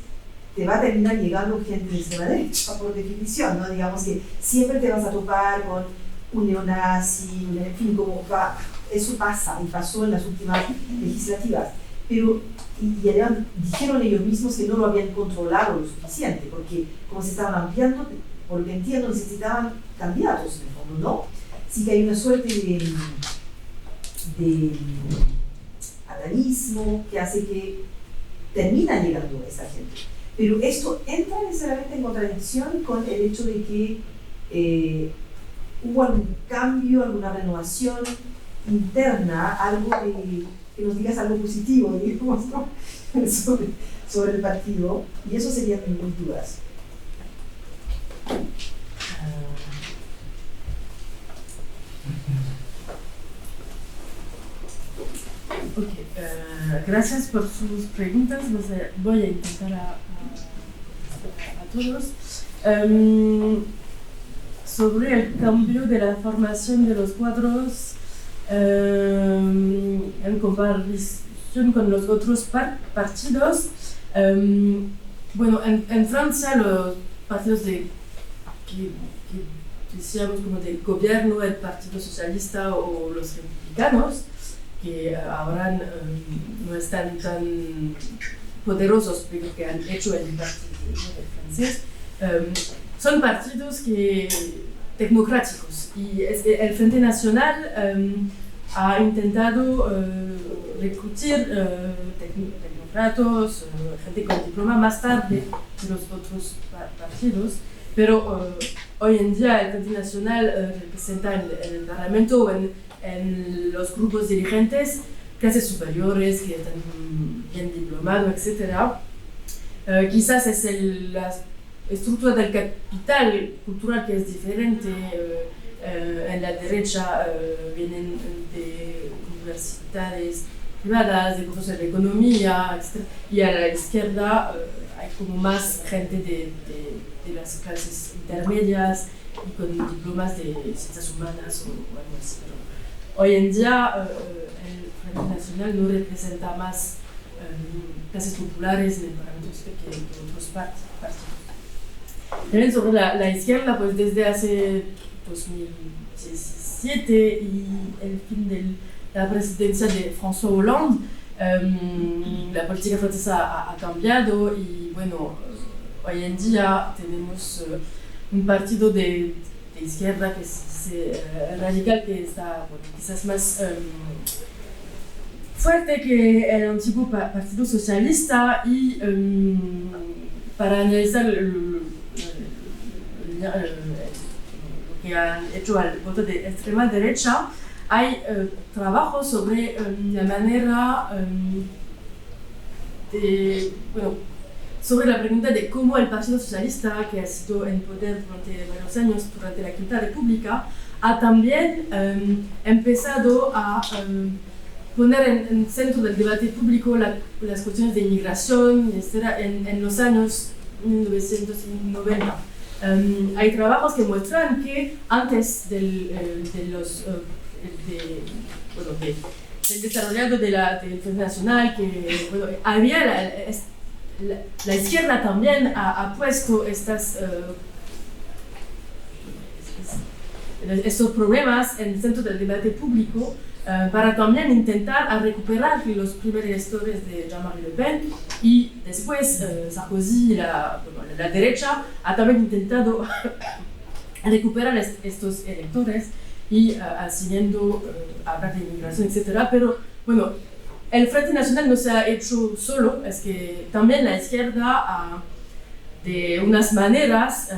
te va a terminar llegando gente de extrema derecha, por definición, ¿no? Digamos que siempre te vas a topar con un neonazi, en fin, como va, eso pasa y pasó en las últimas legislativas. Pero, y además dijeron ellos mismos que no lo habían controlado lo suficiente, porque como se estaban ampliando, por lo que entiendo, necesitaban candidatos en el fondo, ¿no? Así que hay una suerte de adanismo que hace que termina llegando esa gente. Pero esto entra necesariamente en contradicción con el hecho de que hubo algún cambio, alguna renovación interna, algo que nos digas algo positivo, digamos, ¿no? sobre el partido, y eso serían mis dudas. Okay. Gracias por sus preguntas. Voy a intentar a todos. Sobre el cambio de la formación de los cuadros en comparación con los otros partidos, bueno, en Francia los partidos que decíamos como de gobierno, el Partido Socialista o los republicanos, que ahora no están tan poderosos, pero que han hecho el partido francés, son partidos tecnocráticos, y el Frente Nacional ha intentado reclutar tecnócratas, gente con diploma más tarde que los otros partidos, pero hoy en día el Frente Nacional representa en el Parlamento o en los grupos dirigentes clases superiores que están bien diplomados, etc. Quizás es la estructura del capital cultural que es diferente. En la derecha vienen de universidades privadas, de cursos de economía, etc. Y a la izquierda hay como más gente de las clases intermedias y con diplomas de ciencias humanas o algo así. Pero hoy en día el Frente Nacional no representa más clases populares en el Parlamento que otros partidos. También sobre la izquierda, pues desde hace 2017 y el fin de la presidencia de François Hollande, la política francesa ha cambiado y bueno, hoy en día tenemos un partido de izquierda que es radical, que está quizás más fuerte que el antiguo Partido Socialista, y para analizar lo que han hecho al voto de extrema derecha, hay trabajos sobre la manera sobre la pregunta de cómo el Partido Socialista, que ha sido en poder durante varios años, durante la Quinta República, ha también empezado a poner en centro del debate público las cuestiones de inmigración, etc. en los años 1990. Hay trabajos que muestran que antes del desarrollado del Frente Nacional, que bueno, había la izquierda también ha puesto estos problemas en el centro del debate público, para también intentar recuperar los primeros electores de Jean-Marie Le Pen, y después Sarkozy, la derecha, ha también intentado recuperar estos electores y siguiendo hablar de inmigración, etc. Pero bueno, el Frente Nacional no se ha hecho solo, es que también la izquierda de unas maneras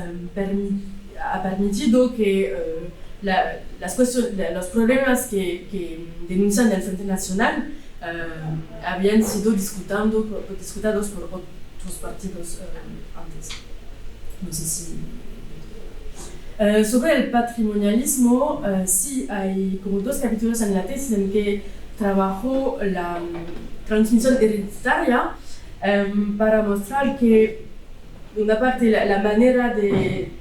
ha permitido que los problemas que denuncian el Frente Nacional habían sido discutidos por otros partidos antes. No sé si... sobre el patrimonialismo, sí hay como 2 capítulos en la tesis en que trabajó la transmisión hereditaria, para mostrar que, de una parte, la manera de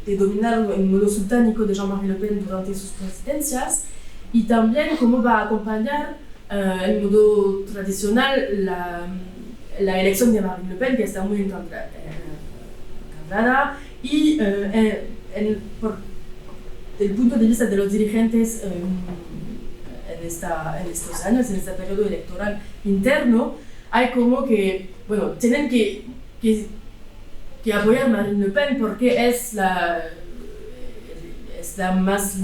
de dominar el modo sultánico de Jean-Marie Le Pen durante sus presidencias, y también cómo va a acompañar el modo tradicional la elección de Marine Le Pen, que está muy encantada, y del punto de vista de los dirigentes en estos años, en este periodo electoral interno, hay como que, bueno, tienen que apoyar a Marine Le Pen porque es la más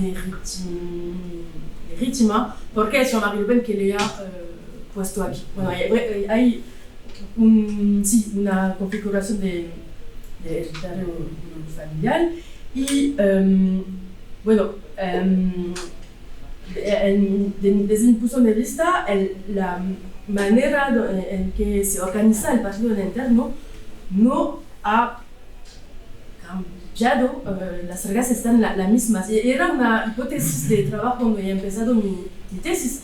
legítima, porque es Jean-Marie Le Pen que le ha puesto aquí. Bueno, hay una configuración de hereditario familiar y, bueno, desde mi punto de vista, la manera en que se organiza el partido interno no ha cambiado, las reglas están las mismas. Era una hipótesis de trabajo cuando he empezado mi tesis.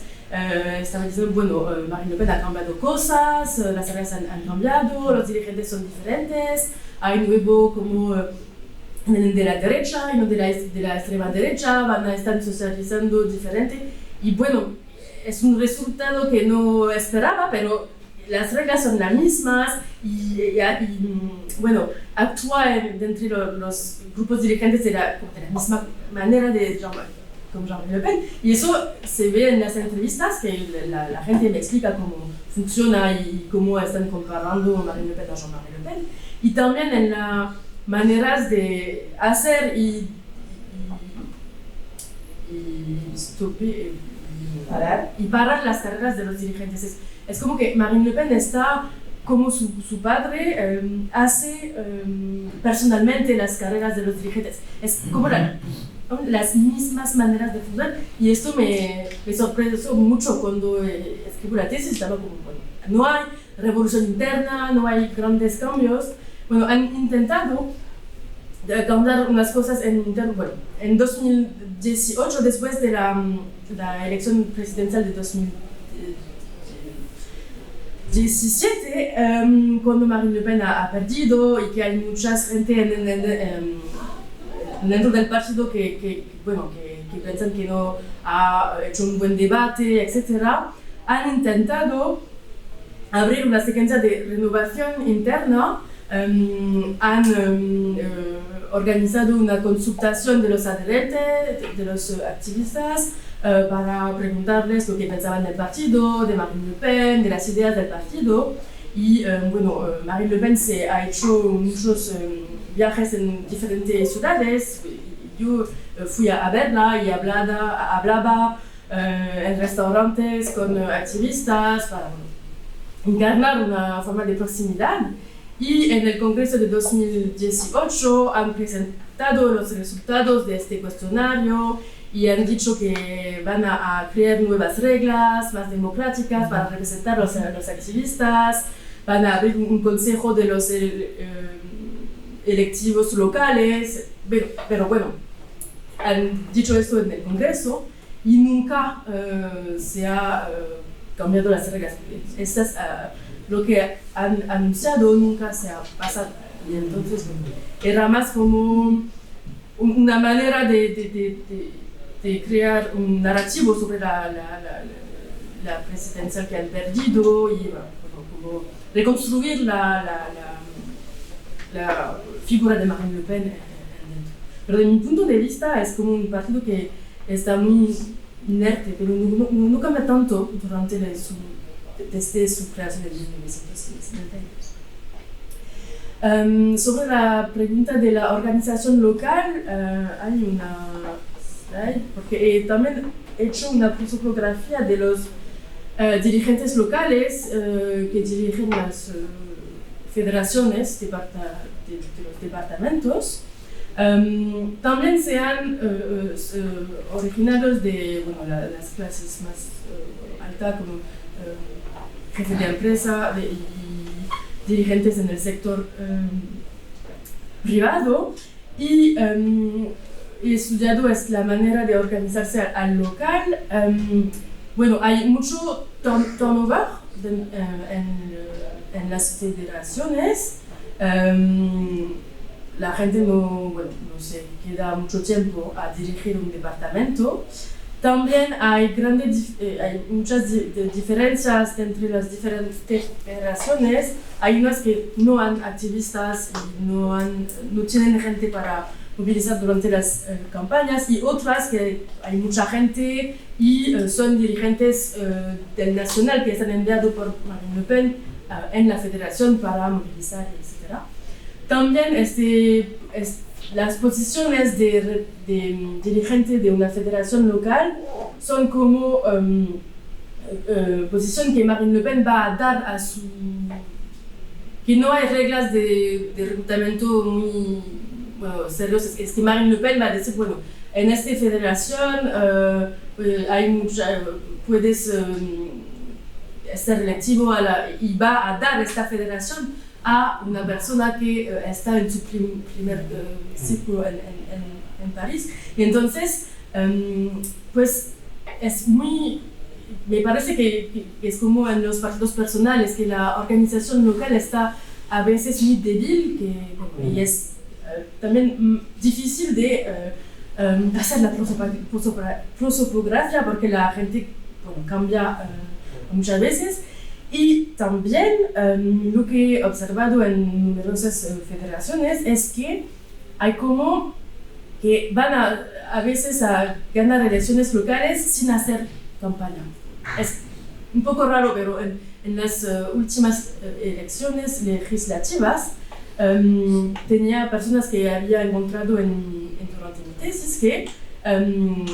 Estaba diciendo, bueno, Marine Le Pen ha cambiado cosas, las reglas han cambiado, los dirigentes son diferentes, hay nuevo como de la derecha y no de la extrema derecha, van a estar socializando diferente, y bueno, es un resultado que no esperaba, pero las reglas son las mismas y bueno, actúa entre los grupos dirigentes de la misma manera como Jean-Marie Le Pen, y eso se ve en las entrevistas que la gente me explica cómo funciona y cómo están comparando Marine Le Pen a Jean-Marie Le Pen, y también en las maneras de hacer y parar las carreras de los dirigentes. Es como que Marine Le Pen está como su padre hace personalmente las carreras de los dirigentes. Es como las mismas maneras de funcionar, y esto me sorprendió mucho cuando escribí la tesis. Estaba como, bueno, no hay revolución interna, no hay grandes cambios. Bueno, han intentado cambiar unas cosas en 2018, después de la elección presidencial de 2017, cuando Marine Le Pen ha perdido y que hay mucha gente dentro del partido que piensan que no ha hecho un buen debate, etc., han intentado abrir una secuencia de renovación interna. Han organizado una consultación de los adherentes, de los activistas, para preguntarles lo que pensaban del partido, de Marine Le Pen, de las ideas del partido. Y bueno, Marine Le Pen se ha hecho muchos viajes en diferentes ciudades. Yo fui a verla y hablaba en restaurantes con activistas para encarnar una forma de proximidad. Y en el Congreso de 2018 han presentado los resultados de este cuestionario y han dicho que van a crear nuevas reglas más democráticas para representar a los activistas, van a abrir un consejo de los electivos locales, pero bueno, han dicho esto en el Congreso y nunca se ha cambiado las reglas. Lo que han anunciado nunca se ha pasado, y entonces era más como una manera de crear un narrativo sobre la presidencia que han perdido y como reconstruir la figura de Marine Le Pen. Pero de mi punto de vista es como un partido que está muy inerte, pero no cambia tanto desde su creación en 1972. Sobre la pregunta de la organización local, hay una slide, porque también he hecho una fotografía de los dirigentes locales que dirigen las federaciones de los departamentos. También se han originado de las clases más altas, como jefes de empresa y dirigentes en el sector privado, y he estudiado la manera de organizarse al local. Bueno, hay mucho turnover en las federaciones. la gente no se queda mucho tiempo a dirigir un departamento. También hay muchas diferencias entre las diferentes federaciones. Hay unas que no han activistas y no tienen gente para movilizar durante las campañas, y otras que hay mucha gente y son dirigentes del nacional que están enviados por Marine Le Pen en la federación para movilizar, etc. También las posiciones de dirigente de una federación local son como posición que Marine Le Pen va a dar a su... que no hay reglas de reclutamiento muy seriosas. Es que Marine Le Pen va a decir, bueno, en esta federación puedes ser electivo y va a dar esta federación a una persona que está en su primer ciclo en París. Y entonces, pues es muy... Me parece que es como en los partidos personales, que la organización local está a veces muy débil, y es también difícil de hacer la prosopografía porque la gente cambia muchas veces. Y también lo que he observado en numerosas federaciones es que hay como que van a veces a ganar elecciones locales sin hacer campaña. Es un poco raro, pero en las últimas elecciones legislativas tenía personas que había encontrado durante mi tesis que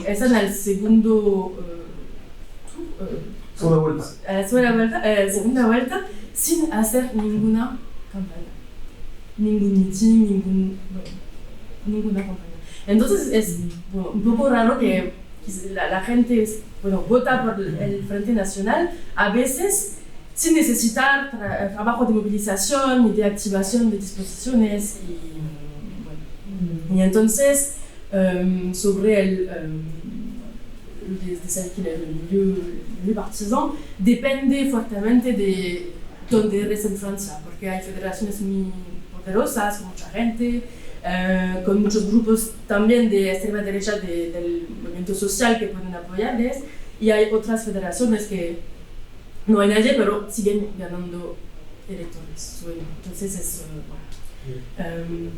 están al segunda vuelta sin hacer ninguna campaña, ningún meeting, ninguna campaña. Entonces es un poco raro que la gente vota por el Frente Nacional a veces sin necesitar trabajo de movilización y de activación de disposiciones. Y entonces sobre el milieu partisan depende fuertemente de dónde eres en Francia, porque hay federaciones muy poderosas, con mucha gente, con muchos grupos también de extrema derecha del movimiento social que pueden apoyarles, y hay otras federaciones que no hay nadie, pero siguen ganando electores. Entonces es...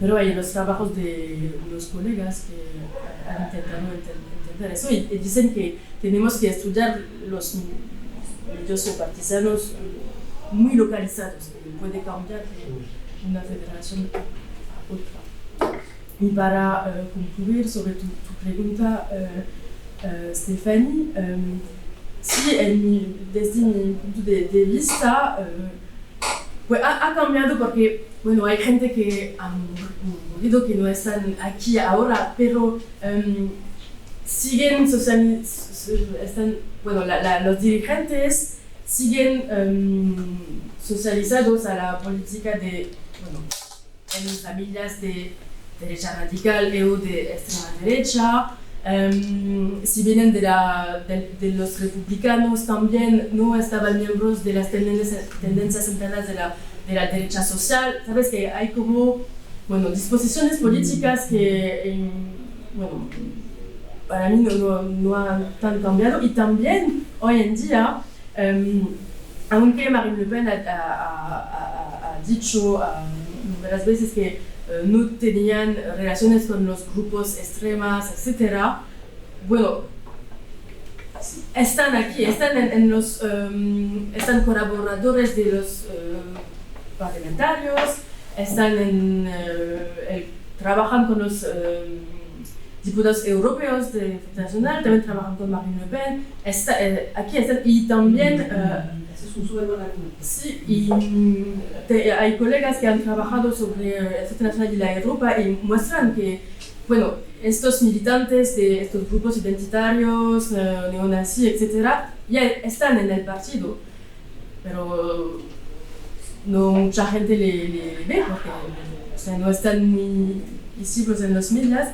pero hay los trabajos de los colegas que han intentado entender eso y dicen que tenemos que estudiar los medios partisanos muy localizados, que puede cambiar de una federación a otra. Y para concluir sobre tu pregunta, Stephanie, sí, desde mi punto de vista, pues ha cambiado porque hay gente que ha morido, que no están aquí ahora, pero siguen los dirigentes siguen socializados a la política en familias de derecha radical o de extrema derecha. Si vienen de los republicanos, también no estaban miembros de las tendencias centrales de la derecha social. Sabes que hay como disposiciones políticas que para mí no han tan cambiado. Y también hoy en día, aunque Marine Le Pen ha dicho varias veces que no tenían relaciones con los grupos extremas, etc. Están aquí, están colaboradores de los parlamentarios, trabajan con los diputados europeos de Nacional, también trabajan con Marine Le Pen, aquí están, y también sí, y hay colegas que han trabajado sobre el Frente Nacional y la Europa y muestran que estos militantes de estos grupos identitarios, neonazis, etc., ya están en el partido, pero no mucha gente le ve porque no están muy visibles en los medios.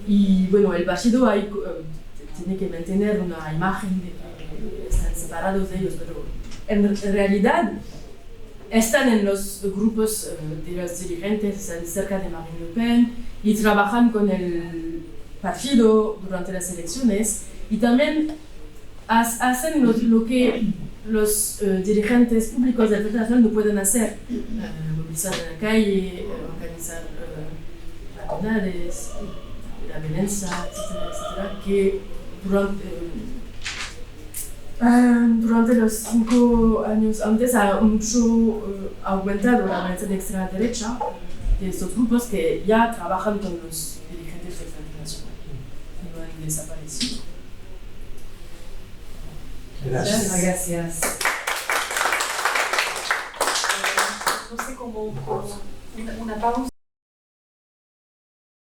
Y el partido tiene que mantener una imagen de que están separados de ellos, pero en realidad están en los grupos de los dirigentes, están cerca de Marine Le Pen y trabajan con el partido durante las elecciones y también hacen lo que los dirigentes públicos del Frente Nacional no pueden hacer, movilizar en la calle, organizar nacionales, la violencia, etcétera, que durante los 5 años antes ha aumentado la violencia de extrema derecha de estos grupos que ya trabajan con los dirigentes del Frente Nacional y no han desaparecido. Muchísimas gracias. No sé cómo una pausa.